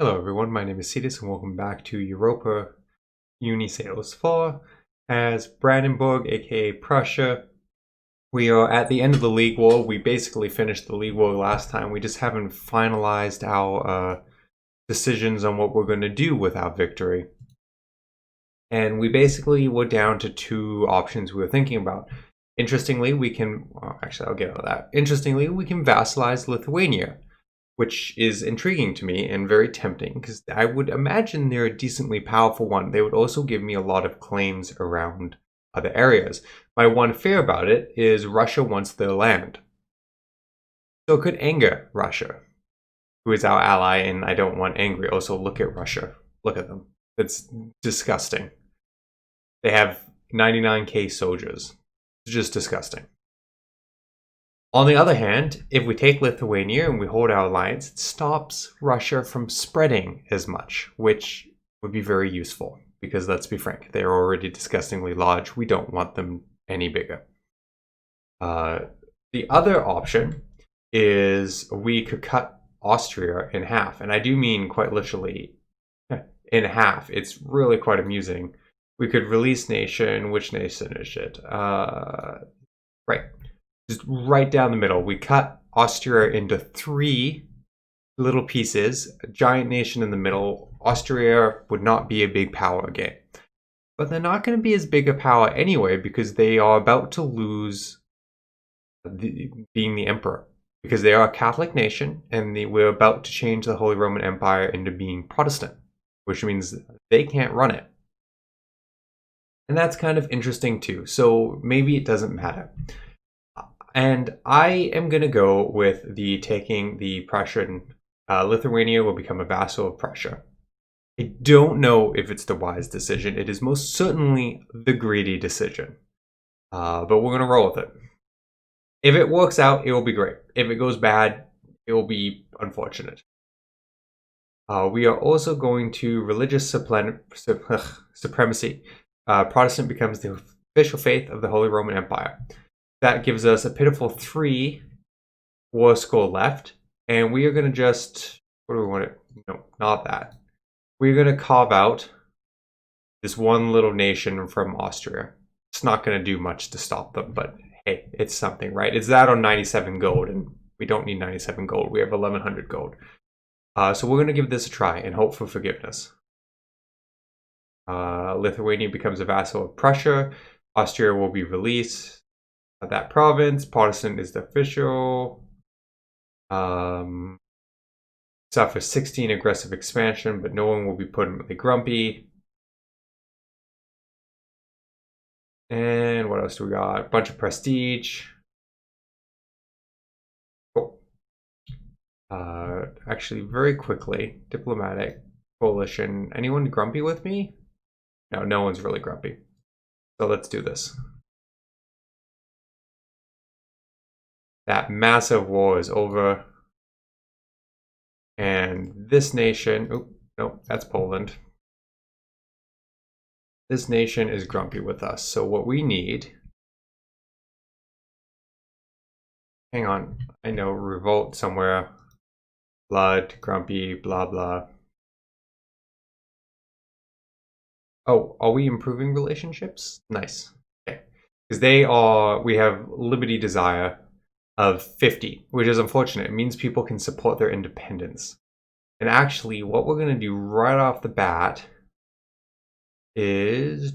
Hello everyone, my name is Cetus and welcome back to Europa Universalis IV as Brandenburg, aka Prussia. We are at the end of the League War. We basically finished the League War last time. We just haven't finalized our decisions on what we're going to do with our victory. And we basically were down to two options we were thinking about. Interestingly, we can, actually I'll get into that. Interestingly, we can vassalize Lithuania, which is intriguing to me and very tempting because I would imagine they're a decently powerful one. They would also give me a lot of claims around other areas. My one fear about it is Russia wants their land. So it could anger Russia, who is our ally, and I don't want angry. Also, look at Russia. Look at them. It's disgusting. They have 99k soldiers. It's just disgusting. On the other hand, if we take Lithuania and we hold our alliance, it stops Russia from spreading as much, which would be very useful. Because let's be frank, they're already disgustingly large. We don't want them any bigger. The other option is we could cut Austria in half. And I do mean quite literally in half. It's really quite amusing. We could release nation. Which nation is it? Right. Just right down the middle. We cut Austria into three little pieces, a giant nation in the middle. Austria would not be a big power again. But they're not going to be as big a power anyway because they are about to lose being the emperor. Because they are a Catholic nation and we're about to change the Holy Roman Empire into being Protestant, which means they can't run it. And that's kind of interesting too. So maybe it doesn't matter. And I am going to go with taking the Prussian. Lithuania will become a vassal of Prussia. I don't know if it's the wise decision. It is most certainly the greedy decision. But we're going to roll with it. If it works out, it will be great. If it goes bad, it will be unfortunate. We are also going to religious supremacy. Protestant becomes the official faith of the Holy Roman Empire. That gives us a pitiful 3 war score left. And we are going to just, what do we want to, no, not that. We're going to carve out this one little nation from Austria. It's not going to do much to stop them, but hey, it's something, right? It's that on 97 gold, and we don't need 97 gold. We have 1100 gold. So we're going to give this a try and hope for forgiveness. Lithuania becomes a vassal of Prussia. Austria will be released. That province, Protestant is the official. Suffers 16 aggressive expansion, but no one will be permanently grumpy. And what else do we got? A bunch of prestige. Cool. Actually, very quickly, diplomatic coalition. Anyone grumpy with me? No, no one's really grumpy. So let's do this. That massive war is over. And this nation, oh, no, that's Poland. This nation is grumpy with us. So what we need, hang on, I know, revolt somewhere. Blood, grumpy, blah, blah. Oh, are we improving relationships? Nice. Okay. Because we have liberty desire of 50, which is unfortunate. It means people can support their independence. And actually, what we're going to do right off the bat is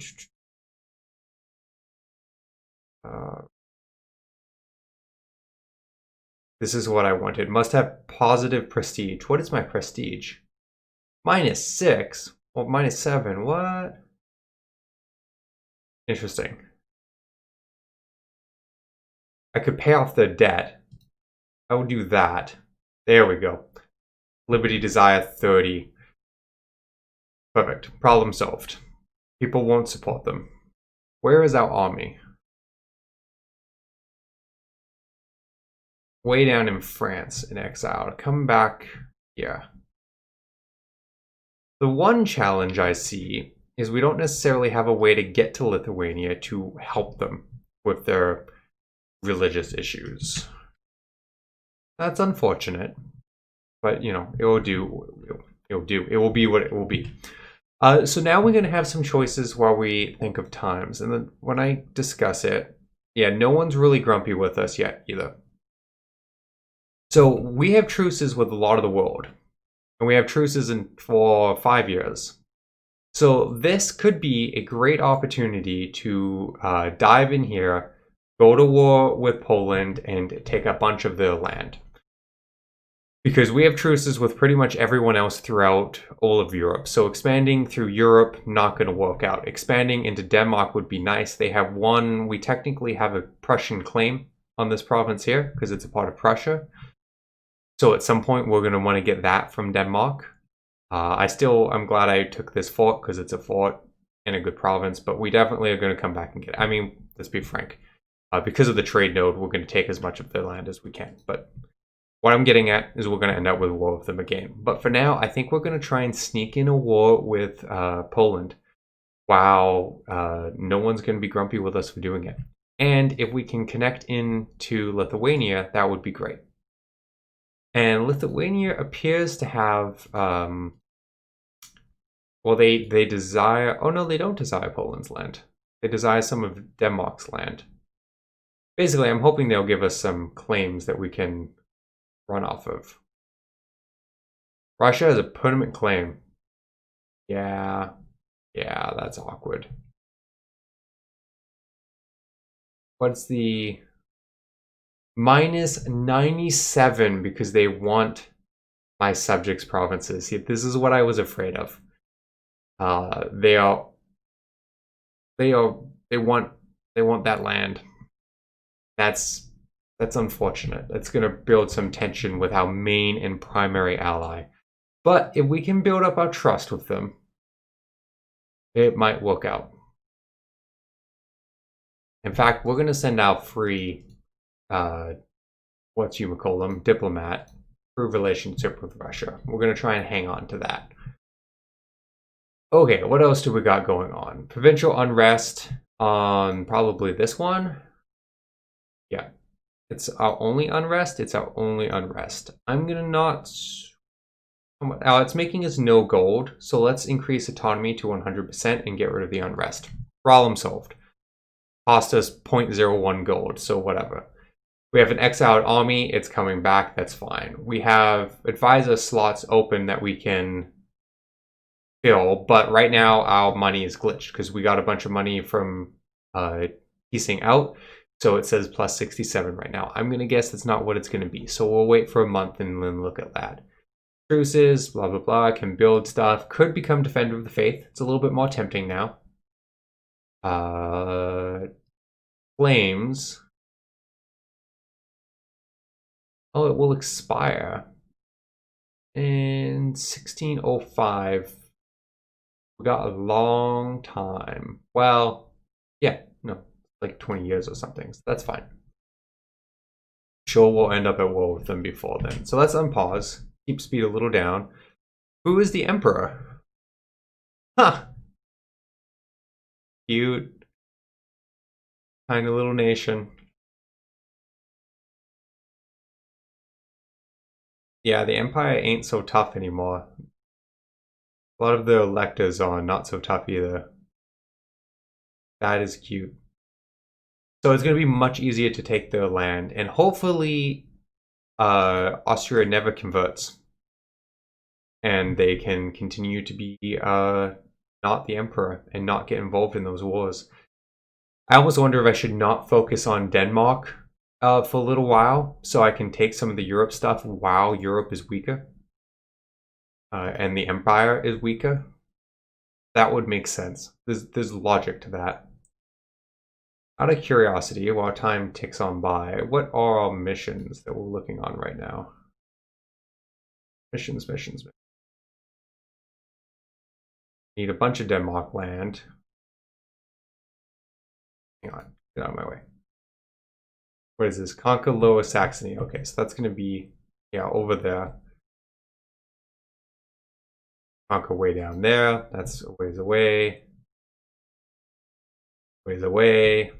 this is what I wanted. Must have positive prestige. What is my prestige? -6. Well, -7. What? Interesting. I could pay off the debt. I would do that. There we go. Liberty desire 30. Perfect. Problem solved. People won't support them. Where is our army? Way down in France in exile. Come back here. The one challenge I see is we don't necessarily have a way to get to Lithuania to help them with their religious issues. That's unfortunate, but you know, it will do. it'll do. It will be what it will be. So now we're going to have some choices while we think of times. And then when I discuss it, yeah, no one's really grumpy with us yet either. So we have truces with a lot of the world. And we have truces for 5 years. So this could be a great opportunity to dive in here, go to war with Poland, and take a bunch of their land. Because we have truces with pretty much everyone else throughout all of Europe. So expanding through Europe, not going to work out. Expanding into Denmark would be nice. They have one, we technically have a Prussian claim on this province here, because it's a part of Prussia. So at some point, we're going to want to get that from Denmark. I'm glad I took this fort because it's a fort in a good province, but we definitely are going to come back and get it. I mean, let's be frank. Because of the trade node, we're going to take as much of their land as we can. But what I'm getting at is we're going to end up with a war with them again. But for now, I think we're going to try and sneak in a war with Poland while no one's going to be grumpy with us for doing it. And if we can connect into Lithuania, that would be great. And Lithuania appears to have, well, they desire, oh no, they don't desire Poland's land. They desire some of Denmark's land. Basically, I'm hoping they'll give us some claims that we can run off of. Russia has a permanent claim. Yeah, that's awkward. What's the... minus 97 because they want my subjects' provinces. See, this is what I was afraid of. They want that land. That's unfortunate. That's going to build some tension with our main and primary ally. But if we can build up our trust with them, it might work out. In fact, we're going to send out free diplomat, improve relationship with Russia. We're going to try and hang on to that. Okay, what else do we got going on? Provincial unrest on probably this one. Yeah, it's our only unrest. It's our only unrest. I'm going to not... it's making us no gold, so let's increase autonomy to 100% and get rid of the unrest. Problem solved. Cost us 0.01 gold, so whatever. We have an exiled army, it's coming back, that's fine. We have advisor slots open that we can fill, but right now our money is glitched because we got a bunch of money from piecing out, so it says plus 67 right now. I'm going to guess that's not what it's going to be, so we'll wait for a month and then look at that. Truces, blah blah blah, can build stuff, could become Defender of the Faith. It's a little bit more tempting now. Flames. Oh, it will expire in 1605. We got a long time. Well, yeah, no, like 20 years or something. So that's fine. Sure, we'll end up at war with them before then. So let's unpause. Keep speed a little down. Who is the emperor? Huh. Cute. Tiny little nation. Yeah, the Empire ain't so tough anymore. A lot of the electors are not so tough either. That is cute. So it's going to be much easier to take their land, and hopefully Austria never converts. And they can continue to be not the Emperor and not get involved in those wars. I almost wonder if I should not focus on Denmark for a little while, so I can take some of the Europe stuff while Europe is weaker and the Empire is weaker. That would make sense. There's logic to that. Out of curiosity, while time ticks on by, what are our missions that we're looking on right now? Missions. Need a bunch of Denmark land. Hang on, get out of my way. What is this? Conquer Lower Saxony. Okay, so that's going to be, yeah, over there. Conquer way down there. That's a ways away. Ways away.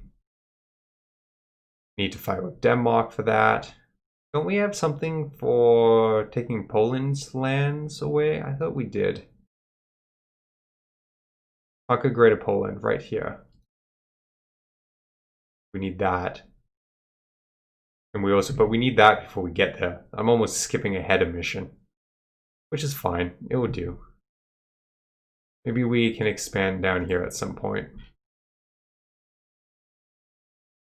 Need to fight with Denmark for that. Don't we have something for taking Poland's lands away? I thought we did. Conquer Greater Poland right here. We need that. And but we need that before we get there. I'm almost skipping ahead a mission, which is fine. It will do. Maybe we can expand down here at some point.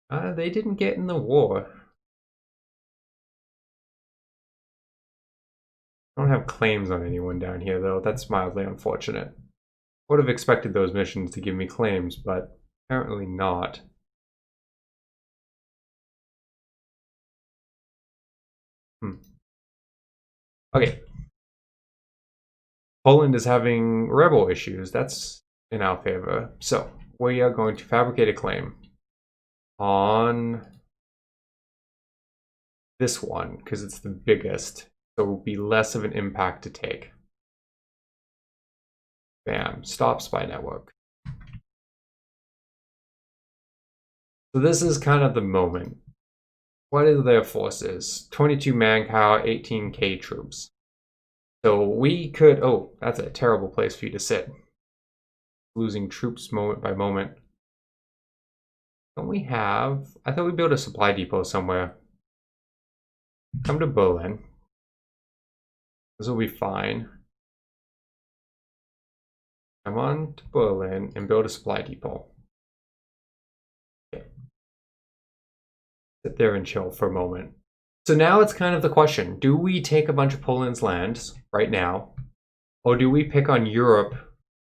They didn't get in the war. I don't have claims on anyone down here, though. That's mildly unfortunate. Would have expected those missions to give me claims, but apparently not. Okay. Poland is having rebel issues. That's in our favor. So we are going to fabricate a claim on this one because it's the biggest. So it will be less of an impact to take. Bam. Stop spy network. So this is kind of the moment. What are their forces? 22 manpower, 18k troops. So we could... Oh, that's a terrible place for you to sit. Losing troops moment by moment. Don't we have... I thought we built a supply depot somewhere. Come to Berlin. This will be fine. Come on to Berlin and build a supply depot. Okay. Sit there and chill for a moment. So now it's kind of the question. Do we take a bunch of Poland's lands right now? Or do we pick on Europe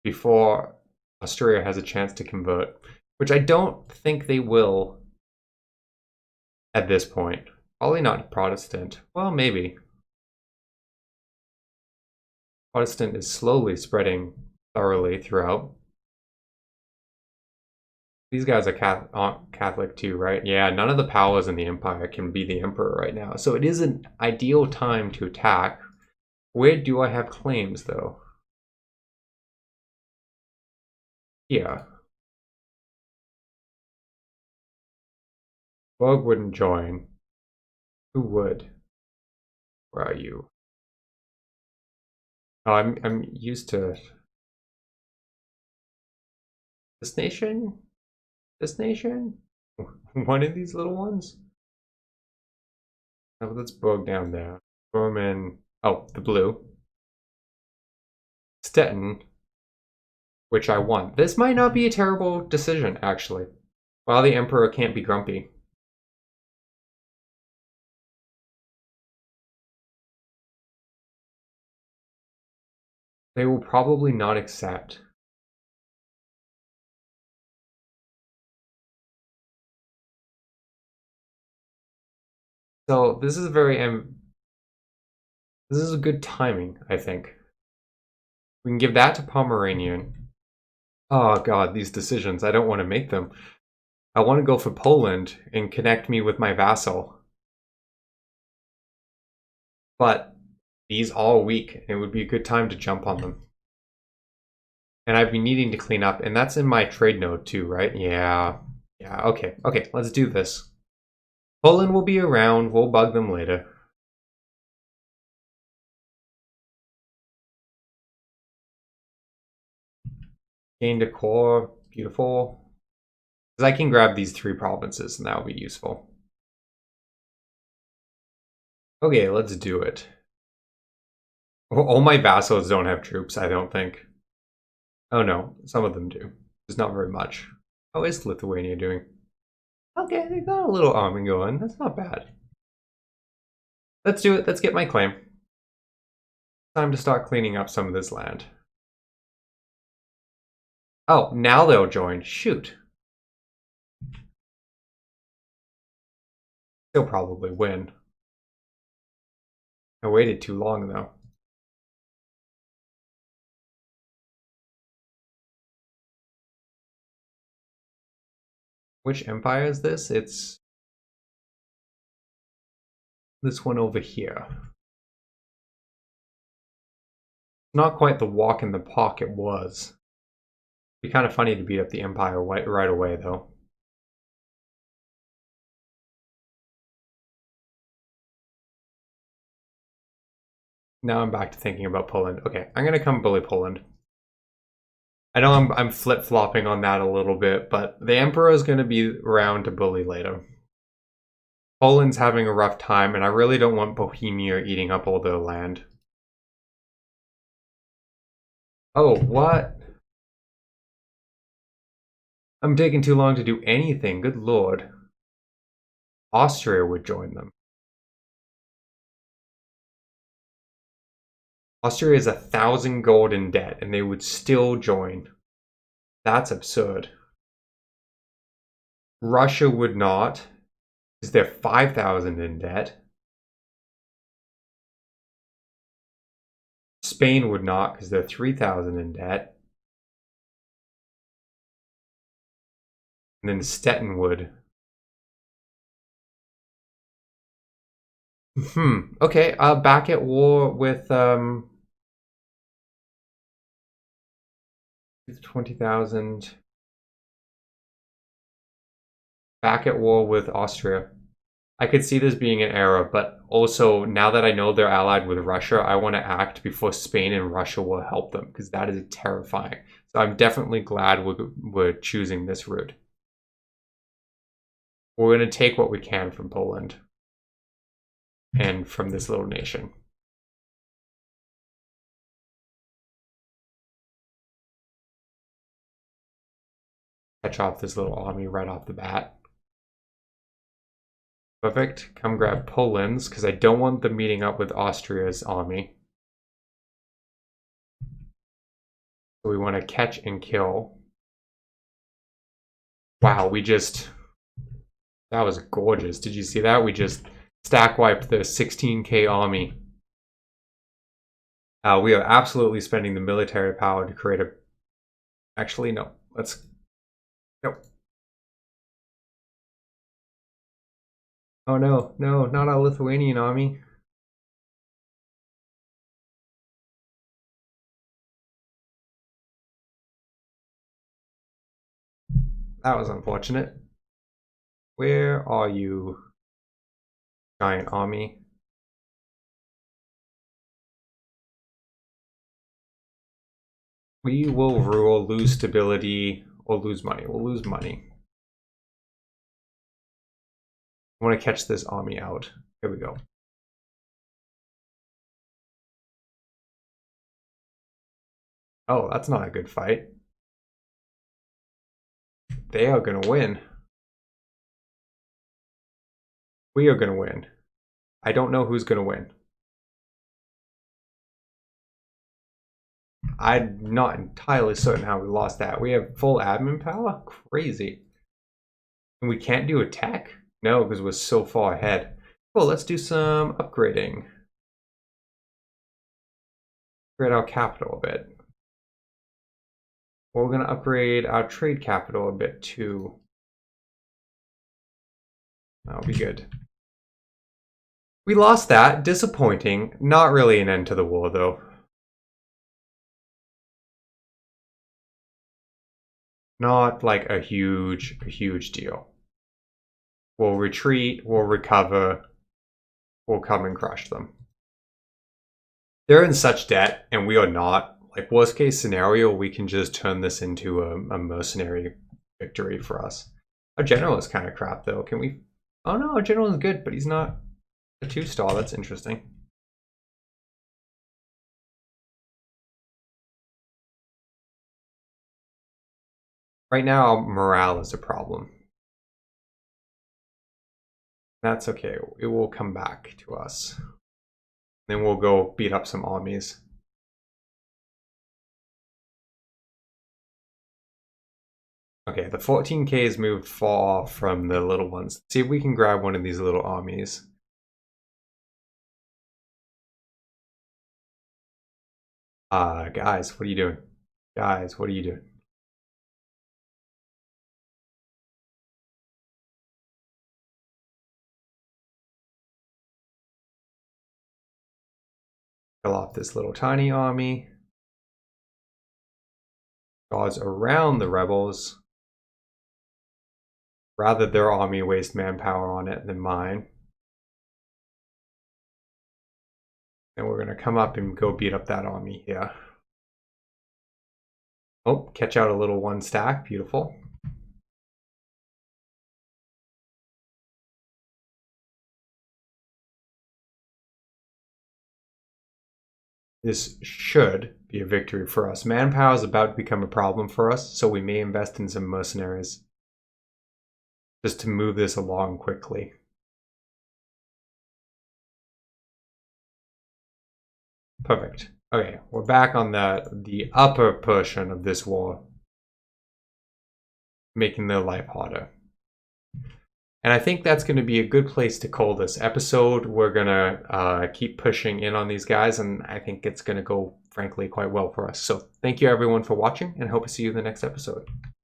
before Austria has a chance to convert? Which I don't think they will at this point. Probably not Protestant. Well, maybe. Protestant is slowly spreading thoroughly throughout. These guys are Catholic too, right? Yeah, none of the powers in the empire can be the emperor right now. So it is an ideal time to attack. Where do I have claims, though? Yeah. Bug wouldn't join. Who would? Where are you? Oh, I'm used to this nation? This nation? One of these little ones? Oh, let's Bug down there. Berman. Oh, the blue. Stettin, which I want. This might not be a terrible decision, actually. While the Emperor can't be grumpy. They will probably not accept. So this is this is a good timing, I think. We can give that to Pomeranian. Oh god, these decisions, I don't want to make them. I want to go for Poland and connect me with my vassal. But these all weak, it would be a good time to jump on them. And I've been needing to clean up, and that's in my trade node too, right? Yeah. Yeah, okay. Okay, let's do this. Poland will be around, we'll bug them later. Gain decor, beautiful. Because I can grab these 3 provinces and that will be useful. Okay, let's do it. All my vassals don't have troops, I don't think. Oh no, some of them do. There's not very much. How is Lithuania doing? Okay, they got a little army going. That's not bad. Let's do it. Let's get my claim. Time to start cleaning up some of this land. Oh, now they'll join. Shoot. They'll probably win. I waited too long, though. Which empire is this? It's this one over here. Not quite the walk in the park it was. It'd be kind of funny to beat up the empire right away, though. Now I'm back to thinking about Poland. Okay, I'm gonna come bully Poland. I know I'm flip-flopping on that a little bit, but the Emperor is gonna be around to bully later. Poland's having a rough time, and I really don't want Bohemia eating up all their land. Oh, what? I'm taking too long to do anything, good lord. Austria would join them. Austria is 1,000 gold in debt, and they would still join. That's absurd. Russia would not, because they're 5,000 in debt. Spain would not, because they're 3,000 in debt. And then Stettin would. Okay, back at war with 20,000. Back at war with Austria. I could see this being an error, but also now that I know they're allied with Russia, I want to act before Spain and Russia will help them, because that is terrifying. So I'm definitely glad we're choosing this route. We're going to take what we can from Poland and from this little nation. Catch off this little army right off the bat. Perfect. Come grab Poland's, because I don't want them meeting up with Austria's army. So we want to catch and kill. Wow, that was gorgeous. Did you see that? We just stack wiped the 16k army. We are absolutely spending the military power to create a... Actually, no. Nope. Oh no, no, not a Lithuanian army. That was unfortunate. Where are you, giant army? We will rule, lose stability, or lose money. We'll lose money. I want to catch this army out. Here we go. Oh, that's not a good fight. They are going to win. We are going to win. I don't know who's going to win. I'm not entirely certain how we lost that. We have full admin power? Crazy. And we can't do attack? No, because we're so far ahead. Well, let's do some upgrading. Upgrade our capital a bit. Well, we're going to upgrade our trade capital a bit too. That'll be good. We lost that. Disappointing. Not really an end to the war, though. Not like a huge deal. We'll retreat, we'll recover, we'll come and crush them. They're in such debt, and we are not. Like, worst case scenario, we can just turn this into a mercenary victory for us. Our general is kind of crap, though. Can we... Oh no, our general is good, but he's not a 2-star. That's interesting. Right now, morale is a problem. That's okay. It will come back to us. Then we'll go beat up some armies. Okay, the 14k has moved far off from the little ones. See if we can grab one of these little armies. Guys, what are you doing? Guys, what are you doing? Kill off this little tiny army. Guards around the rebels. Rather their army waste manpower on it than mine. And we're going to come up and go beat up that army here. Oh, catch out a little one stack. Beautiful. This should be a victory for us. Manpower is about to become a problem for us, so we may invest in some mercenaries just to move this along quickly. Perfect. Okay, we're back on the upper portion of this war, making their life harder. And I think that's going to be a good place to call this episode. We're going to keep pushing in on these guys, and I think it's going to go, frankly, quite well for us. So thank you, everyone, for watching, and hope to see you in the next episode.